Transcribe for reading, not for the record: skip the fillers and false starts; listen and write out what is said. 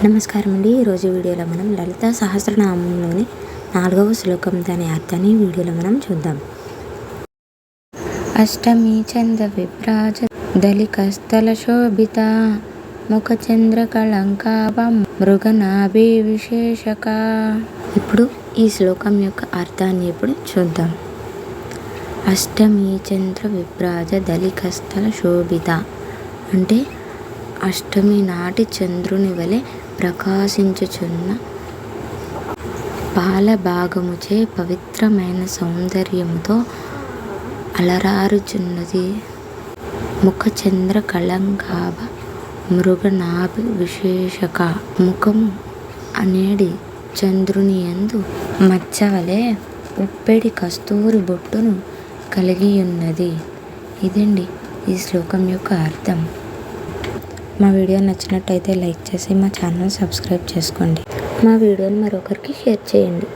నమస్కారం అండి. ఈరోజు వీడియోలో మనం లలితా సహస్రనామంలోని 4వ శ్లోకం దాని అర్థాన్ని వీడియోలో మనం చూద్దాం. అష్టమి చంద విభ్రాజ దళికస్థల శోభిత ముఖ చంద్ర కళంకాభం మృగనాభి విశేషక. ఇప్పుడు ఈ శ్లోకం యొక్క అర్థాన్ని ఇప్పుడు చూద్దాం. అష్టమి చంద్ర విభ్రాజ దళికస్థల శోభిత అంటే అష్టమి నాటి చంద్రుని వలె ప్రకాశించుచున్న పాల భాగముచే పవిత్రమైన సౌందర్యముతో అలరారుచున్నది. ముఖ చంద్ర కళంకాభ మృగనాభి విశేషక. ముఖము అనేడి చంద్రుని యందు మచ్చవలే ఉప్పెడి కస్తూరి బొట్టును కలిగియున్నది. ఇదండి ఈ శ్లోకం యొక్క అర్థం. మా వీడియో నచ్చినట్టయితే లైక్ చేసి మా ఛానల్ సబ్స్క్రైబ్ చేసుకోండి. మా వీడియోని మరొకరికి షేర్ చేయండి.